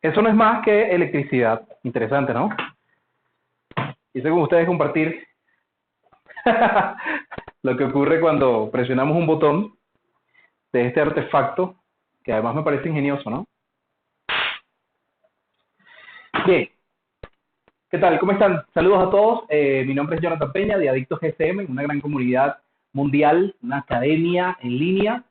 Eso no es más que electricidad. Interesante, ¿no? Hice con ustedes compartir lo que ocurre cuando presionamos un botón de este artefacto, que además me parece ingenioso, ¿no? Bien, ¿qué tal? ¿Cómo están? Saludos a todos. Mi nombre es Jonathan Peña, de Adictos GSM, una gran comunidad mundial, una academia en línea,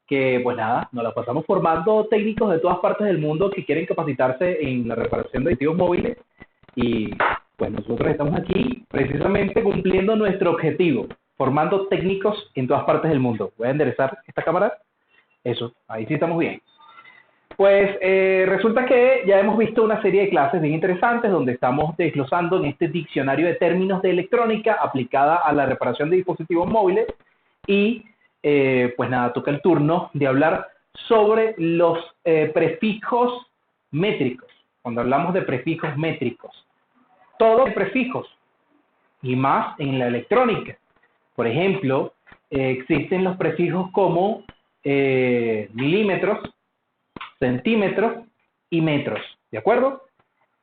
que pues nada, nos la pasamos formando técnicos de todas partes del mundo que quieren capacitarse en la reparación de dispositivos móviles y pues nosotros estamos aquí precisamente cumpliendo nuestro objetivo, formando técnicos en todas partes del mundo. Voy a enderezar esta cámara. Eso, ahí sí estamos bien. Pues resulta que ya hemos visto una serie de clases bien interesantes donde estamos desglosando en este diccionario de términos de electrónica aplicada a la reparación de dispositivos móviles y pues nada, toca el turno de hablar sobre los prefijos métricos. Cuando hablamos de prefijos métricos, todos los prefijos y más en la electrónica. Por ejemplo, existen los prefijos como milímetros, centímetros y metros, ¿de acuerdo?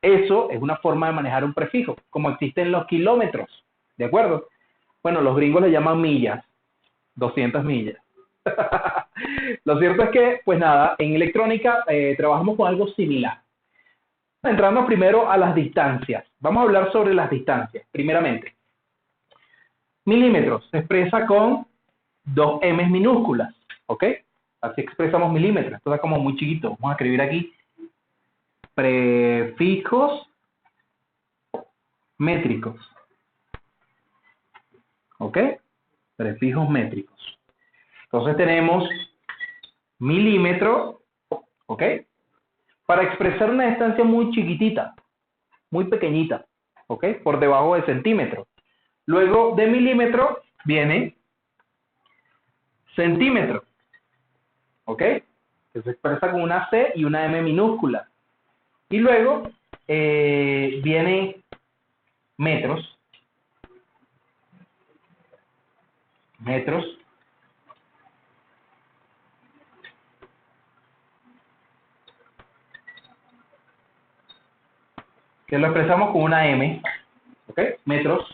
Eso es una forma de manejar un prefijo, como existen los kilómetros, ¿de acuerdo? Bueno, los gringos le llaman millas, 200 millas. Lo cierto es que, pues nada, en electrónica trabajamos con algo similar. Entrando primero a las distancias. Vamos a hablar sobre las distancias, primeramente. Milímetros se expresa con 2M minúsculas, ¿ok? Así expresamos milímetros. Esto está como muy chiquito. Vamos a escribir aquí prefijos métricos. ¿Ok? Prefijos métricos. Entonces tenemos milímetro, ¿ok? Para expresar una distancia muy chiquitita, muy pequeñita, ¿ok? Por debajo de centímetro. Luego de milímetro viene centímetro, ¿ok? Que se expresa con una C y una M minúscula. Y luego viene metros. Metros. Que lo expresamos con una M. ¿Ok? Metros.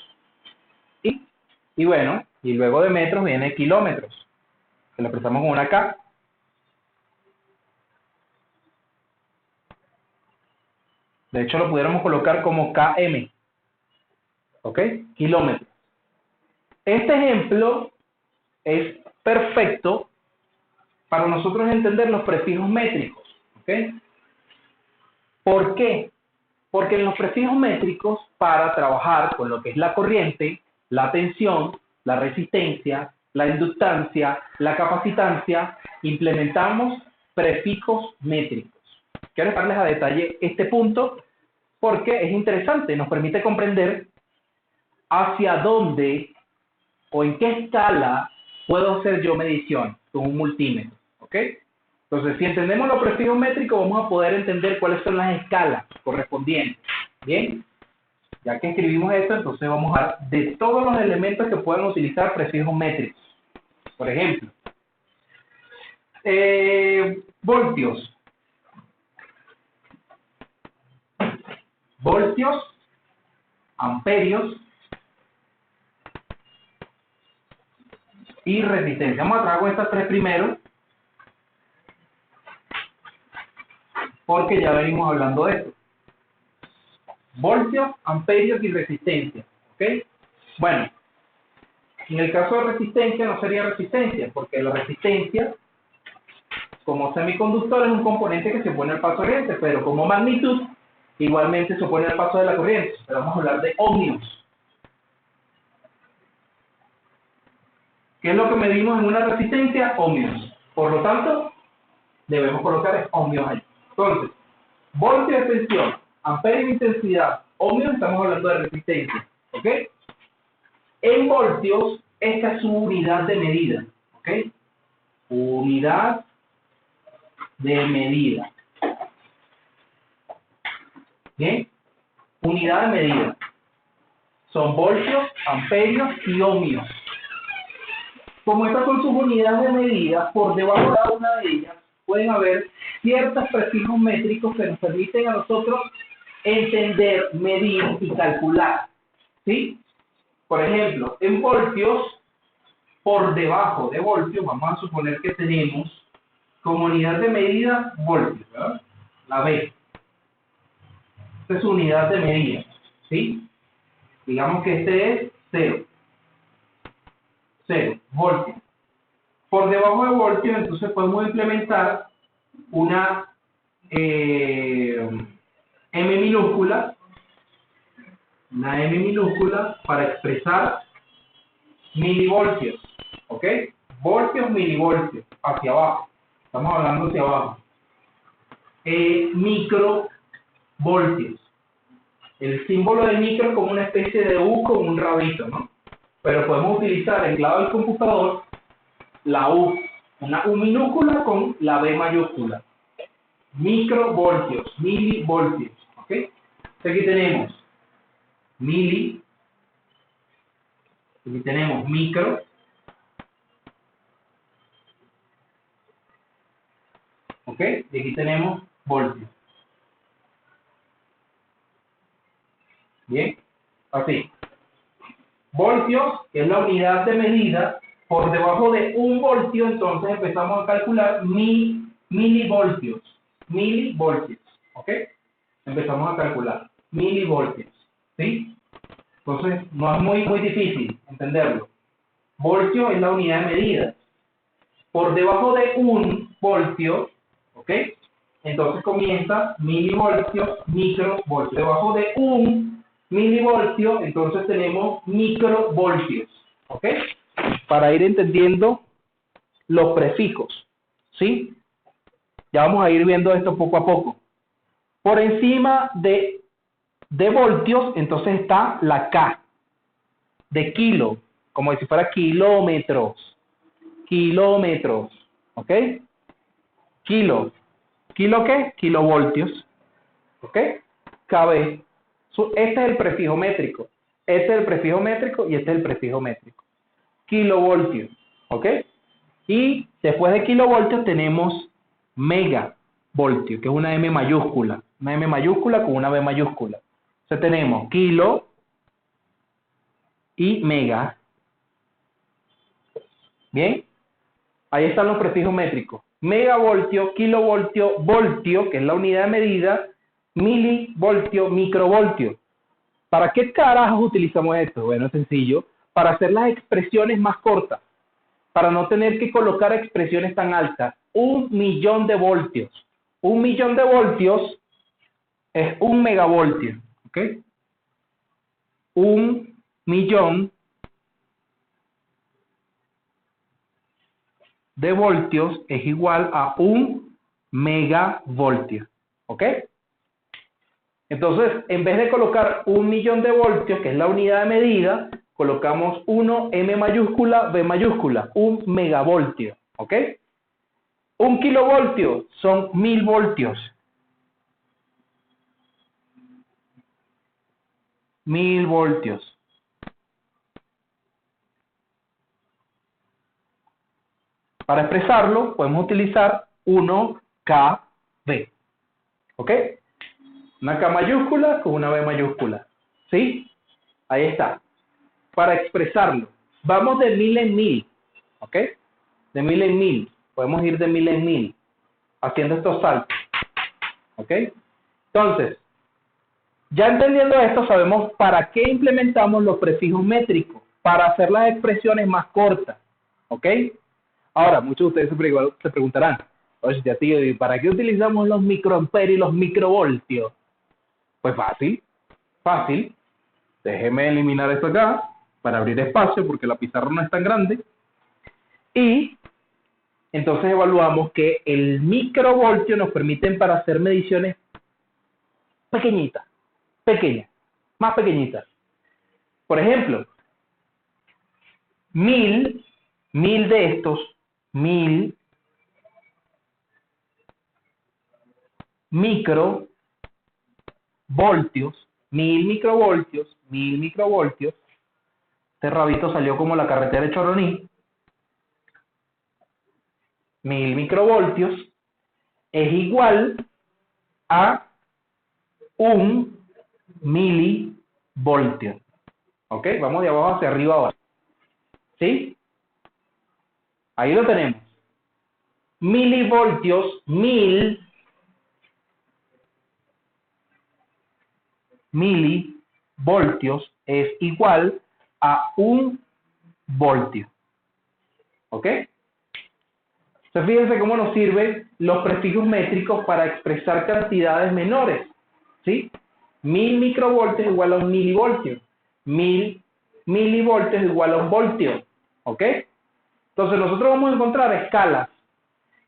Y bueno, y luego de metros viene kilómetros. Que lo expresamos con una K. De hecho, lo pudiéramos colocar como KM. ¿Ok? Kilómetros. Este ejemplo es perfecto para nosotros entender los prefijos métricos. ¿Ok? ¿Por qué? Porque en los prefijos métricos, para trabajar con lo que es la corriente, la tensión, la resistencia, la inductancia, la capacitancia, implementamos prefijos métricos. Quiero explicarles a detalle este punto porque es interesante, nos permite comprender hacia dónde o en qué escala puedo hacer yo medición con un multímetro. ¿Ok? Entonces, si entendemos los prefijos métricos, vamos a poder entender cuáles son las escalas correspondientes. Bien, ya que escribimos esto, entonces vamos a hablar de todos los elementos que pueden utilizar prefijos métricos. Por ejemplo, voltios. Voltios, amperios y resistencia. Vamos a trabajar con estas tres primero, porque ya venimos hablando de esto. Voltios, amperios y resistencia. ¿Ok? Bueno, en el caso de resistencia no sería resistencia, porque la resistencia, como semiconductor, es un componente que se opone al paso de corriente, pero como magnitud, igualmente se opone al paso de la corriente. Pero vamos a hablar de ohmios. ¿Qué es lo que medimos en una resistencia? Ohmios. Por lo tanto, debemos colocar ohmios ahí. Entonces, voltio de tensión, amperio de intensidad, ohmios, estamos hablando de resistencia. ¿Ok? En voltios, esta es su unidad de medida. ¿Ok? Unidad de medida. ¿Bien? Unidad de medida. Son voltios, amperios y ohmios. Como estas son sus unidades de medida, por debajo de cada una de ellas pueden haber ciertos prefijos métricos que nos permiten a nosotros entender, medir y calcular, ¿sí? Por ejemplo, en voltios, por debajo de voltios, vamos a suponer que tenemos como unidad de medida voltios, ¿verdad? La B. Esta es su unidad de medida, ¿sí? Digamos que este es 0 voltios. Por debajo de voltios, entonces podemos implementar una M minúscula, para expresar milivoltios, ¿ok? Voltios, milivoltios, hacia abajo. Estamos hablando hacia abajo. Microvoltios. El símbolo de micro como una especie de U con un rabito, ¿no? Pero podemos utilizar en el lado del computador la U, una U minúscula con la B mayúscula. Microvoltios, milivoltios, ¿ok? Entonces aquí tenemos mili, aquí tenemos micro, ¿ok? Y aquí tenemos voltios. Bien, así. Voltios, que es la unidad de medida, por debajo de 1 voltio, entonces empezamos a calcular milivoltios, ¿ok? Empezamos a calcular milivoltios, ¿sí? Entonces, no es muy difícil entenderlo. Voltio es la unidad de medida. Por debajo de 1 voltio, ¿ok? Entonces comienza milivoltios, microvoltios. Debajo de 1 milivoltio, entonces tenemos microvoltios, ¿ok? Para ir entendiendo los prefijos, ¿sí? Ya vamos a ir viendo esto poco a poco. Por encima de voltios, entonces está la K, de kilo, como si fuera kilómetros, ¿ok? ¿Kilo qué? Kilovoltios, ¿ok? KB. Este es el prefijo métrico, este es el prefijo métrico y este es el prefijo métrico. Kilovoltios, ¿ok? Y después de kilovoltios tenemos megavoltio, que es una M mayúscula con una B mayúscula. Entonces tenemos kilo y mega. Bien, ahí están los prefijos métricos. Megavoltio, kilovoltio, voltio, que es la unidad de medida, milivoltio, microvoltio. ¿Para qué carajos utilizamos esto? Bueno, es sencillo, para hacer las expresiones más cortas, para no tener que colocar expresiones tan altas. 1.000.000 de voltios. 1.000.000 de voltios es 1 megavoltio, ¿ok? 1.000.000 de voltios es igual a 1 megavoltio, ¿ok? Entonces, en vez de colocar 1.000.000 de voltios, que es la unidad de medida, colocamos 1 M mayúscula, B mayúscula, 1 megavoltio, ¿ok? 1 kilovoltio son 1.000 voltios. 1.000 voltios. Para expresarlo, podemos utilizar 1 KB, ¿ok? Una K mayúscula con una B mayúscula, ¿sí? Ahí está. Para expresarlo, vamos de 1.000 en 1.000, ¿ok? De 1.000 en 1.000. Podemos ir de 1.000 en 1.000, haciendo estos saltos, ¿ok? Entonces, ya entendiendo esto, sabemos para qué implementamos los prefijos métricos, para hacer las expresiones más cortas, ¿ok? Ahora, muchos de ustedes se preguntarán, oye, tío, ¿y para qué utilizamos los microamperios y los microvoltios? Pues fácil. Déjeme eliminar esto acá para abrir espacio porque la pizarra no es tan grande. Y entonces evaluamos que el microvoltio nos permite para hacer mediciones pequeñas, más pequeñitas. Por ejemplo, 1.000 de estos, 1.000 microvoltios, 1.000 microvoltios, este rabito salió como la carretera de Choroní, 1.000 microvoltios, es igual a 1 milivoltio. ¿Ok? Vamos de abajo hacia arriba ahora. ¿Sí? Ahí lo tenemos. Milivoltios, milivoltios es igual a 1 voltio. ¿Ok? Entonces, fíjense cómo nos sirven los prefijos métricos para expresar cantidades menores. ¿Sí? 1000 microvoltios igual a 1 milivoltio. 1000 milivoltios igual a 1 voltio. ¿Ok? Entonces, nosotros vamos a encontrar escalas,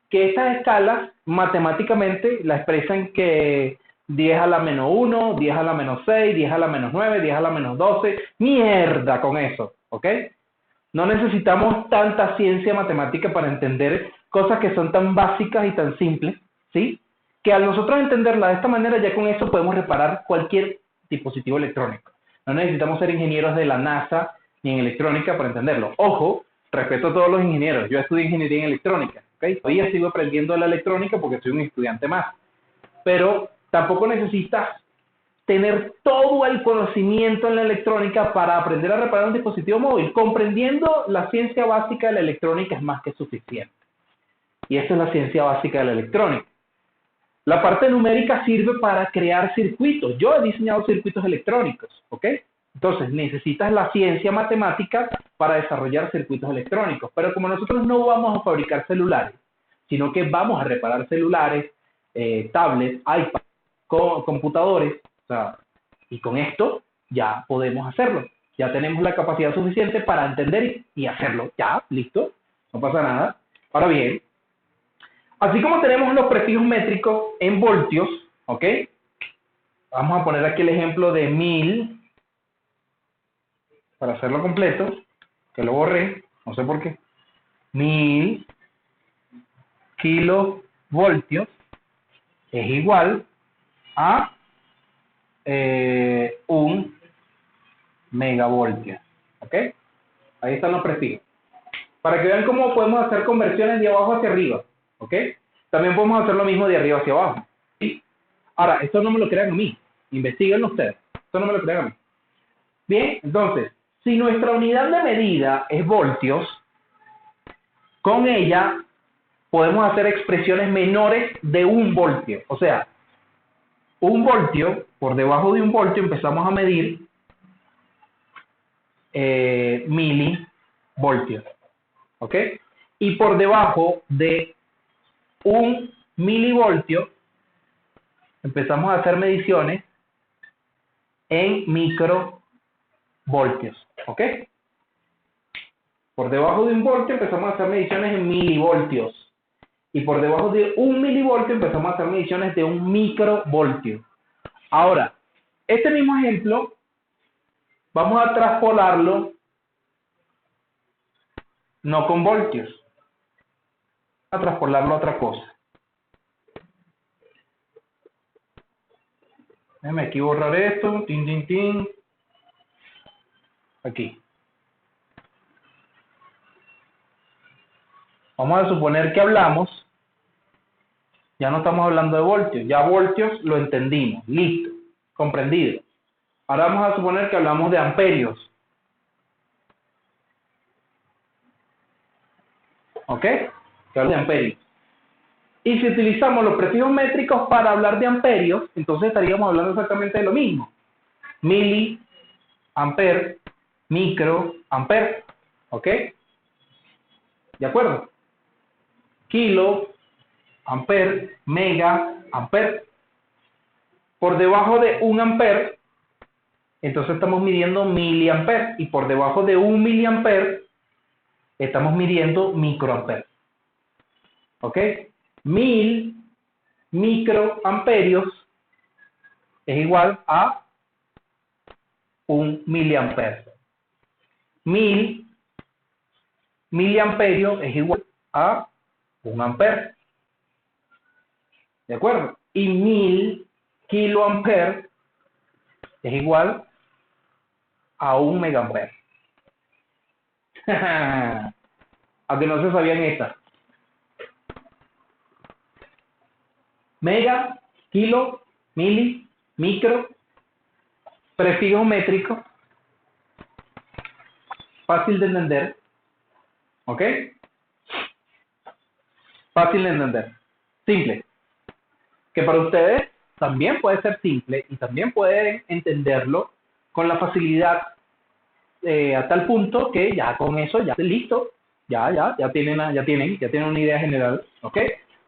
que estas escalas matemáticamente la expresan que 10 a la menos 1, 10 a la menos 6, 10 a la menos 9, 10 a la menos 12. Mierda con eso, ¿ok? No necesitamos tanta ciencia matemática para entender cosas que son tan básicas y tan simples, ¿sí? Que al nosotros entenderla de esta manera, ya con eso podemos reparar cualquier dispositivo electrónico. No necesitamos ser ingenieros de la NASA ni en electrónica para entenderlo. Ojo, respeto a todos los ingenieros. Yo estudié ingeniería en electrónica, ¿ok? Todavía sigo aprendiendo de la electrónica porque soy un estudiante más. Pero tampoco necesitas tener todo el conocimiento en la electrónica para aprender a reparar un dispositivo móvil. Comprendiendo la ciencia básica de la electrónica es más que suficiente. Y esa es la ciencia básica de la electrónica. La parte numérica sirve para crear circuitos. Yo he diseñado circuitos electrónicos, ¿ok? Entonces, necesitas la ciencia matemática para desarrollar circuitos electrónicos. Pero como nosotros no vamos a fabricar celulares, sino que vamos a reparar celulares, tablets, iPads, computadores, o sea, y con esto ya podemos hacerlo. Ya tenemos la capacidad suficiente para entender y hacerlo. Ya, listo, no pasa nada. Ahora bien, así como tenemos los prefijos métricos en voltios, ¿ok? Vamos a poner aquí el ejemplo de 1000, para hacerlo completo, que lo borré, no sé por qué. 1000 kilovoltios es igual a 1 megavoltio, ¿ok? Ahí están los prefijos. Para que vean cómo podemos hacer conversiones de abajo hacia arriba, ¿ok? También podemos hacer lo mismo de arriba hacia abajo, ¿sí? Ahora, esto no me lo crean a mí, investíguenlo ustedes, esto no me lo crean a mí. Bien, entonces, si nuestra unidad de medida es voltios, con ella podemos hacer expresiones menores de 1 voltio. O sea, 1 voltio, por debajo de 1 voltio empezamos a medir milivoltios. ¿Ok? Y por debajo de 1 milivoltio empezamos a hacer mediciones en microvoltios. ¿Ok? Por debajo de 1 voltio empezamos a hacer mediciones en milivoltios. Y por debajo de 1 milivoltio empezamos a hacer mediciones de 1 microvoltio. Ahora, este mismo ejemplo, vamos a traspolarlo no con voltios, a traspolarlo a otra cosa. Déjame aquí borrar esto, tin, tin, tin. Aquí. Vamos a suponer que hablamos, ya no estamos hablando de voltios, ya voltios lo entendimos, listo, comprendido. Ahora vamos a suponer que hablamos de amperios. ¿Ok? Que hablamos de amperios. Y si utilizamos los prefijos métricos para hablar de amperios, entonces estaríamos hablando exactamente de lo mismo. Mili, amper, micro, amper. ¿Ok? ¿De acuerdo? Kilo, amper, mega, amper. Por debajo de 1 amper, entonces estamos midiendo miliamper. Y por debajo de 1 miliamper, estamos midiendo microamper. ¿Ok? 1000 microamperios es igual a 1 miliamper. 1000 miliamperios es igual a 1 amper. ¿De acuerdo? Y 1000 kiloamper es igual a 1 megaamper. A que no se sabían estas. Mega, kilo, mili, micro, prefijo métrico, fácil de entender, ¿ok? Fácil de entender, simple. Que para ustedes también puede ser simple y también pueden entenderlo con la facilidad a tal punto que ya con eso ya listo, ya tienen una idea general, ¿ok?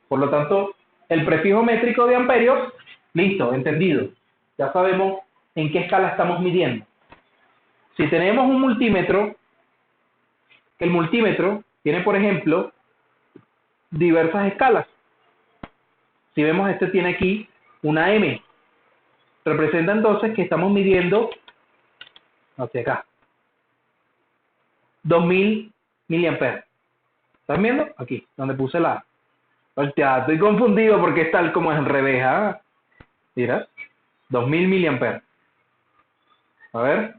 Por lo tanto, el prefijo métrico de amperios, listo, entendido. Ya sabemos en qué escala estamos midiendo. Si tenemos un multímetro, el multímetro tiene, por ejemplo, diversas escalas. Si vemos, este tiene aquí una M. Representa entonces que estamos midiendo hacia acá. 2000 miliamperes. ¿Están viendo? Aquí, donde puse la... Hostia, estoy confundido porque es tal como es en revés. ¿Ah? Mira, 2000 miliamperes. A ver.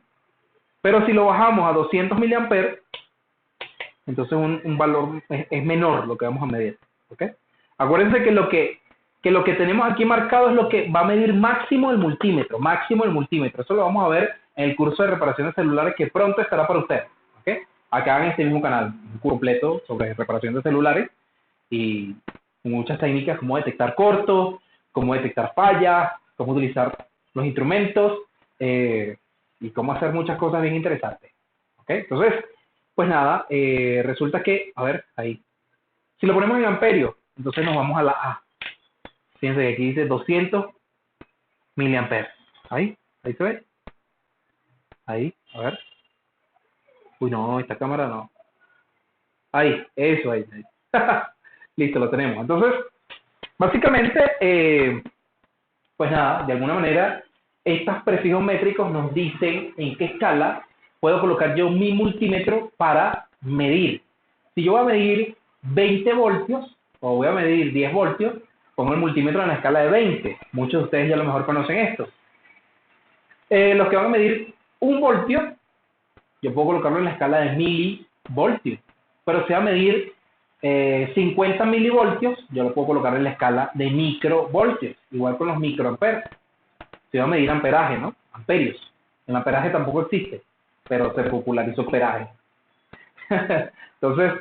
Pero si lo bajamos a 200 miliamperes, entonces un valor es menor lo que vamos a medir. ¿Ok? Acuérdense que lo que tenemos aquí marcado es lo que va a medir máximo el multímetro. Máximo el multímetro. Eso lo vamos a ver en el curso de reparaciones celulares que pronto estará para ustedes. ¿Ok? Acá en este mismo canal, un curso completo sobre reparación de celulares y muchas técnicas como detectar cortos, cómo detectar fallas, cómo utilizar los instrumentos y cómo hacer muchas cosas bien interesantes. ¿Ok? Entonces, pues nada, resulta que, a ver, ahí. Si lo ponemos en amperios, entonces nos vamos a la A. Fíjense que aquí dice 200 miliamperes. Ahí se ve. Ahí, a ver. Uy, no, esta cámara no. Ahí, eso, ahí. Listo, lo tenemos. Entonces, básicamente, pues nada, de alguna manera, estos prefijos métricos nos dicen en qué escala puedo colocar yo mi multímetro para medir. Si yo voy a medir 20 voltios, o voy a medir 10 voltios, pongo el multímetro en la escala de 20. Muchos de ustedes ya a lo mejor conocen esto. Los que van a medir 1 voltio, yo puedo colocarlo en la escala de milivoltios. Pero si va a medir 50 milivoltios, yo lo puedo colocar en la escala de microvoltios. Igual con los microamperes. Si va a medir amperaje, ¿no? Amperios. El amperaje tampoco existe, pero se popularizó amperaje. Entonces,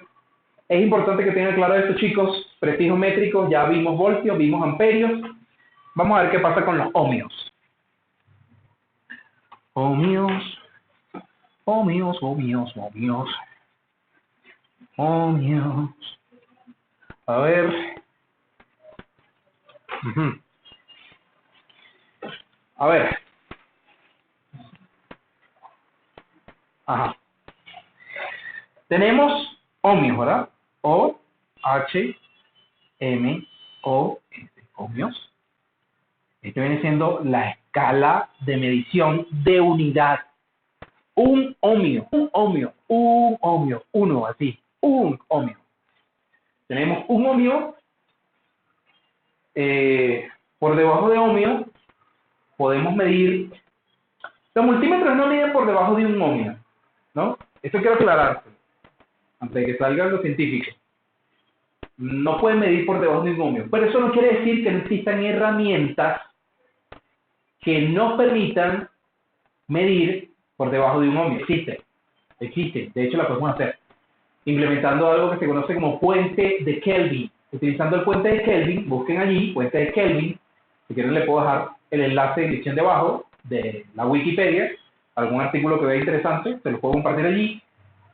es importante que tengan claro esto, chicos. Prefijos métricos, ya vimos voltios, vimos amperios. Vamos a ver qué pasa con los ohmios. Ohmios. A ver. A ver. Ajá. Tenemos ohmios, ¿verdad? O, H, M, O, S. Ohmios. Este viene siendo la escala de medición de unidad. Un ohmio, uno, así, un ohmio. Tenemos un ohmio, por debajo de ohmio, podemos medir, los multímetros no miden por debajo de un ohmio, ¿no? Esto quiero aclararse, antes de que salgan los científicos. No pueden medir por debajo de un ohmio, pero eso no quiere decir que no existan herramientas que nos permitan medir por debajo de un ohmio. Existe, de hecho la podemos hacer, implementando algo que se conoce como puente de Kelvin. Utilizando el puente de Kelvin, busquen allí, puente de Kelvin, si quieren le puedo dejar el enlace en la descripción de abajo de la Wikipedia, algún artículo que vea interesante, se lo puedo compartir allí,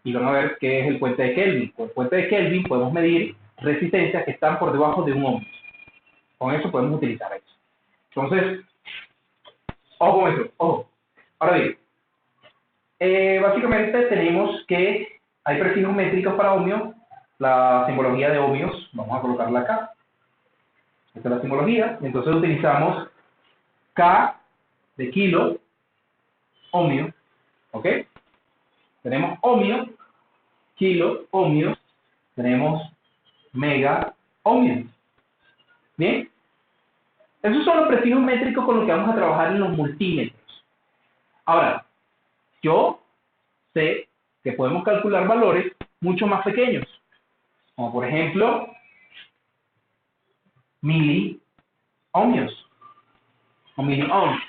y van a ver qué es el puente de Kelvin. Con el puente de Kelvin podemos medir resistencias que están por debajo de un ohmio. Con eso podemos utilizar eso. Entonces, ojo con eso, ojo. Ahora bien, básicamente tenemos que hay prefijos métricos para ohmios. La simbología de ohmios, vamos a colocarla acá. Esta es la simbología. Entonces utilizamos K de kilo, ohmio, ¿ok? Tenemos ohmio, kilo, ohmio, tenemos mega, ohmio. ¿Bien? Esos son los prefijos métricos con los que vamos a trabajar en los multímetros. Ahora, yo sé que podemos calcular valores mucho más pequeños, como por ejemplo, mili, ohmios o miliohms.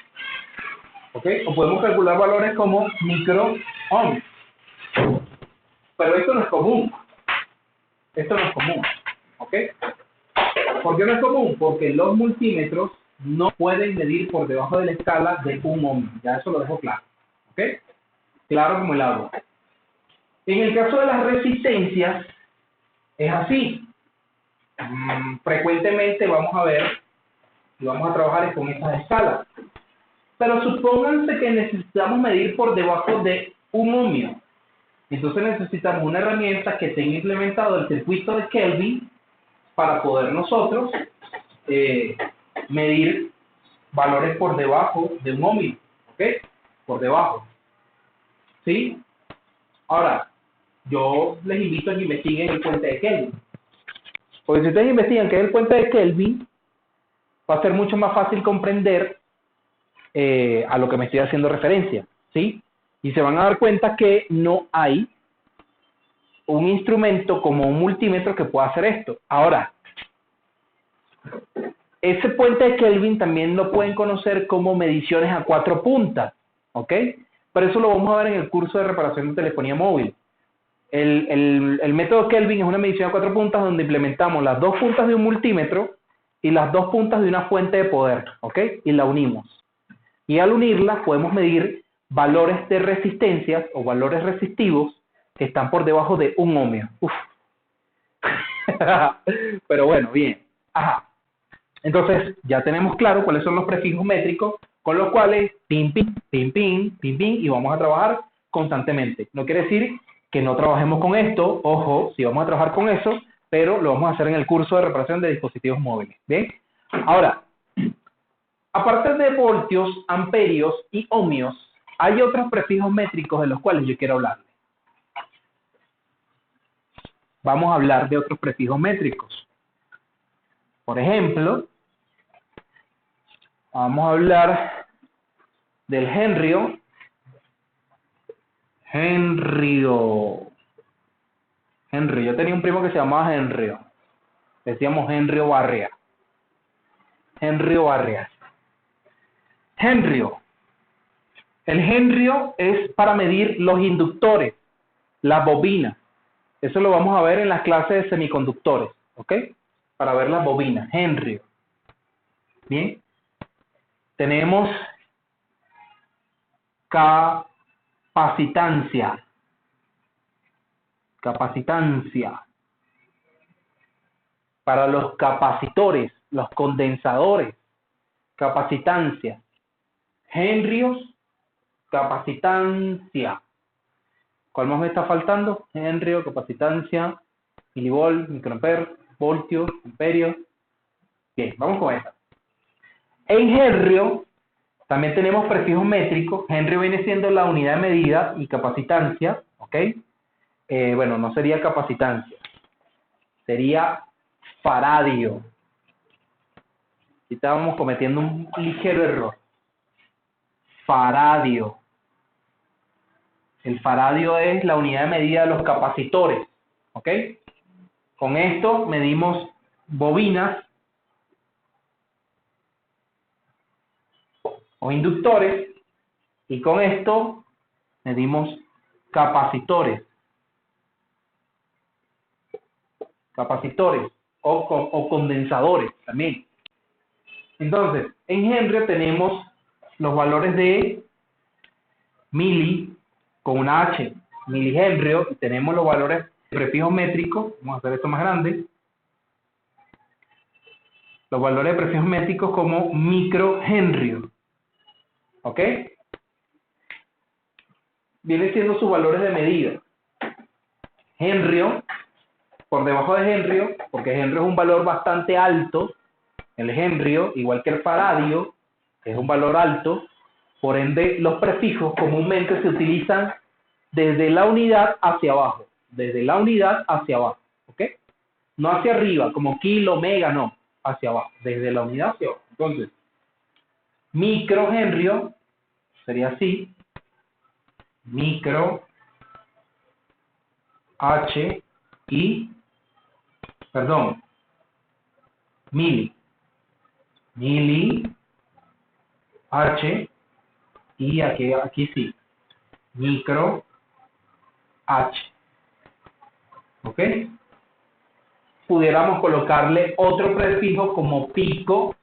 ¿Ok? O podemos calcular valores como microohms. Pero esto no es común. Esto no es común. ¿Ok? ¿Por qué no es común? Porque los multímetros no pueden medir por debajo de la escala de un ohm. Ya eso lo dejo claro. ¿Ok? Claro como el agua. En el caso de las resistencias, es así. Frecuentemente vamos a ver y vamos a trabajar con estas escalas. Pero supónganse que necesitamos medir por debajo de un ohmio. Entonces necesitamos una herramienta que tenga implementado el circuito de Kelvin para poder nosotros medir valores por debajo de un ohmio. ¿Ok? Por debajo. ¿Sí? Ahora, yo les invito a que investiguen el puente de Kelvin. Porque si ustedes investigan qué es el puente de Kelvin, va a ser mucho más fácil comprender a lo que me estoy haciendo referencia, ¿sí? Y se van a dar cuenta que no hay un instrumento como un multímetro que pueda hacer esto. Ahora, ese puente de Kelvin también lo pueden conocer como mediciones a 4 puntas, ¿ok? Pero eso lo vamos a ver en el curso de reparación de telefonía móvil. El método Kelvin es una medición a 4 puntas donde implementamos las 2 puntas de un multímetro y las 2 puntas de una fuente de poder, ¿ok? Y la unimos. Y al unirlas podemos medir valores de resistencias o valores resistivos que están por debajo de un ohmio. Uf. Pero bueno, bien. Ajá. Entonces, ya tenemos claro cuáles son los prefijos métricos con los cuales pim, pim, pim, pim, pim, pim, y vamos a trabajar constantemente. No quiere decir que no trabajemos con esto, ojo, sí vamos a trabajar con eso, pero lo vamos a hacer en el curso de reparación de dispositivos móviles. ¿Bien? Ahora, aparte de voltios, amperios y ohmios, hay otros prefijos métricos de los cuales yo quiero hablar. Vamos a hablar de otros prefijos métricos. Por ejemplo, vamos a hablar del henrio. Henrio. Yo tenía un primo que se llamaba Henrio. Decíamos Henrio Barria. Henrio Barria. Henrio. El henrio es para medir los inductores, las bobinas. Eso lo vamos a ver en las clases de semiconductores, ¿ok? Para ver las bobinas, henrio. Bien. Tenemos capacitancia. Capacitancia. Para los capacitores, los condensadores. Capacitancia. Henrios, capacitancia. ¿Cuál más me está faltando? Henrio, capacitancia, milivolt, microampere, voltio, amperio. Bien, vamos con esta. En henrio también tenemos prefijos métricos. Henrio viene siendo la unidad de medida y capacitancia, ¿ok? Bueno, no sería capacitancia, sería faradio. Aquí estábamos cometiendo un ligero error. Faradio. El faradio es la unidad de medida de los capacitores, ¿ok? Con esto medimos bobinas o inductores y con esto medimos capacitores. Capacitores o condensadores también. Entonces, en henrio tenemos los valores de mili con una H, milihenrio, y tenemos los valores prefijos métricos. Vamos a hacer esto más grande. Los valores de prefijos métricos como microhenrio. ¿Ok? Vienen siendo sus valores de medida. Henrio, por debajo de henrio, porque henrio es un valor bastante alto. El henrio, igual que el faradio, es un valor alto. Por ende, los prefijos comúnmente se utilizan desde la unidad hacia abajo. Desde la unidad hacia abajo. ¿Ok? No hacia arriba, como kilo, mega, no. Hacia abajo. Desde la unidad hacia abajo. Entonces, microhenrio sería así. Micro H y, perdón, mili. Mili, H, y aquí sí, micro, H. ¿Ok? Pudiéramos colocarle otro prefijo como pico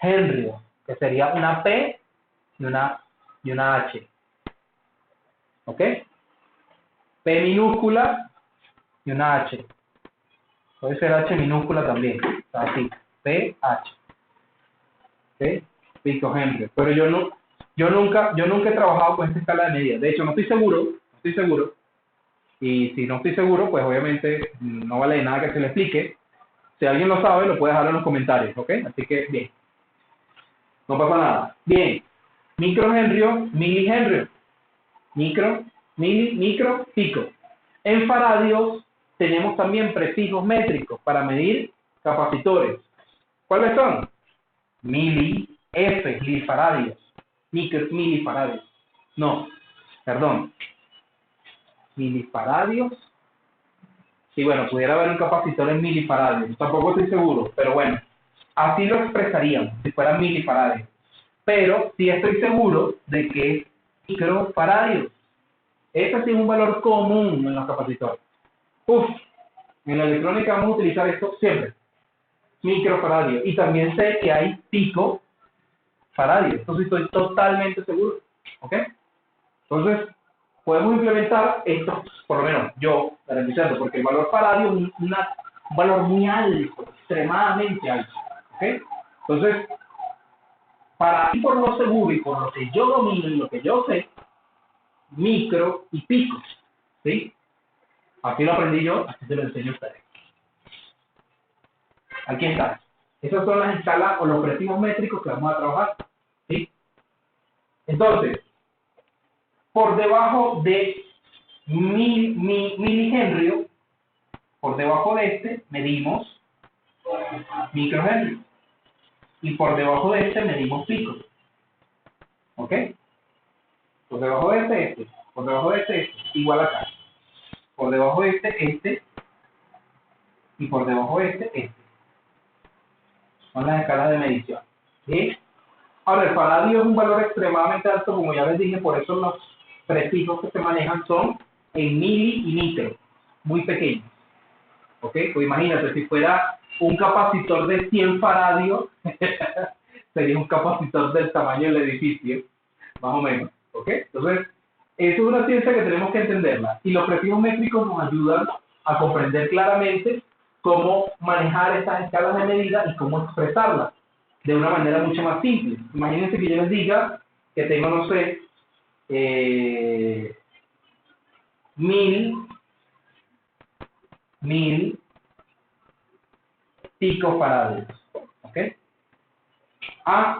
Henry, que sería una P y una H. ¿Ok? P minúscula y una H. Puede ser H minúscula también. Así, P, H. ¿Ok? Pico Henry. Pero yo nunca he trabajado con esta escala de medidas. De hecho, no estoy seguro. Y si no estoy seguro, pues obviamente no vale de nada que se le explique. Si alguien lo sabe, lo puede dejar en los comentarios, ¿ok? Así que, bien. No pasa nada. Bien. Microhenrio, milihenrio. Micro, mili, micro, pico. En faradios tenemos también prefijos métricos para medir capacitores. ¿Cuáles son? Mili, F, milifaradios. Micro, milifaradios. No, perdón. Milifaradios. Sí, bueno, pudiera haber un capacitor en milifaradios. Tampoco estoy seguro, pero bueno. Así lo expresaríamos, si fueran milifaradios. Pero sí estoy seguro de que es microfaradios. Ese sí es un valor común en los capacitores. En la electrónica vamos a utilizar esto siempre. Microfaradio. Y también sé que hay picofaradio. Esto sí estoy totalmente seguro. ¿Ok? Entonces, podemos implementar esto, por lo menos yo, garantizando, porque el valor faradio es un valor muy alto, extremadamente alto. ¿Ok? Entonces, para ir por lo seguro y por lo que yo domino y lo que yo sé, micro y pico. ¿Sí? Aquí lo aprendí yo, aquí se lo enseño a ustedes. Aquí está. Esas son las escalas o los prefijos métricos que vamos a trabajar. ¿Sí? Entonces, por debajo de milihenrio, por debajo de este medimos microhenrio. Y por debajo de este medimos pico. ¿Ok? Por debajo de este. Por debajo de este. Igual acá. Por debajo de este. Y por debajo de este. Son las escalas de medición. ¿Sí? Ahora, el faradio es un valor extremadamente alto, como ya les dije, por eso los prefijos que se manejan son en mili y micro, muy pequeños. ¿Ok? Pues imagínate, si fuera un capacitor de 100 faradios, sería un capacitor del tamaño del edificio, más o menos. ¿Ok? Entonces, eso es una ciencia que tenemos que entenderla. Y los prefijos métricos nos ayudan a comprender claramente cómo manejar estas escalas de medida y cómo expresarlas de una manera mucho más simple. Imagínense que yo les diga que tengo, no sé, 1000 picofarados. ¿Ok?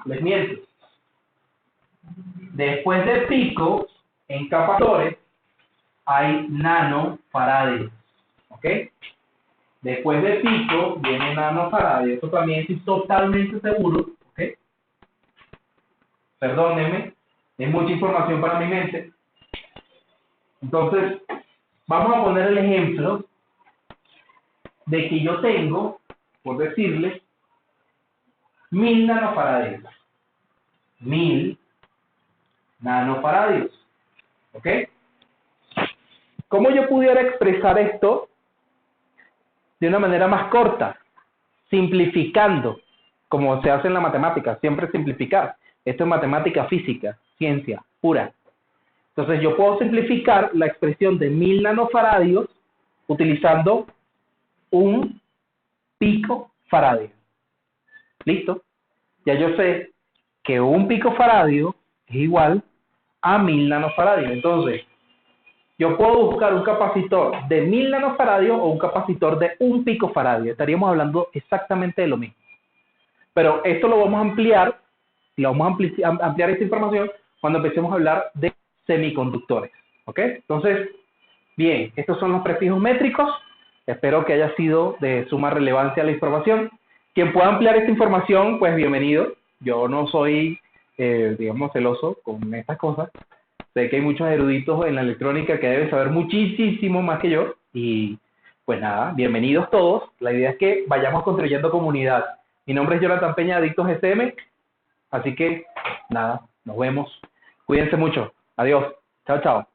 Les miento. Después de pico, en capacitores, hay nanofaradios. ¿Ok? Después de pico, viene nanofaradio. Esto también estoy totalmente seguro. ¿Ok? Perdónenme, es mucha información para mi mente. Entonces, vamos a poner el ejemplo de que yo tengo, por decirles, 1000 nanofaradios. 1000 nanofaradios. ¿Ok? ¿Cómo yo pudiera expresar esto de una manera más corta? Simplificando, como se hace en la matemática, siempre simplificar. Esto es matemática física, ciencia pura. Entonces yo puedo simplificar la expresión de 1000 nanofaradios utilizando un picofaradio. ¿Listo? Ya yo sé que un picofaradio es igual a 1000 nanofaradios. Entonces, yo puedo buscar un capacitor de 1000 nanofaradios o un capacitor de un picofaradio. Estaríamos hablando exactamente de lo mismo. Pero esto lo vamos a ampliar, ampliar esta información cuando empecemos a hablar de semiconductores. ¿Ok? Entonces, bien, estos son los prefijos métricos. Espero que haya sido de suma relevancia la información. Quien pueda ampliar esta información, pues bienvenido. Yo no soy, digamos, celoso con estas cosas. Sé que hay muchos eruditos en la electrónica que deben saber muchísimo más que yo. Y pues nada, bienvenidos todos. La idea es que vayamos construyendo comunidad. Mi nombre es Jonathan Peña, Adictos SM. Así que nada, nos vemos. Cuídense mucho. Adiós. Chao, chao.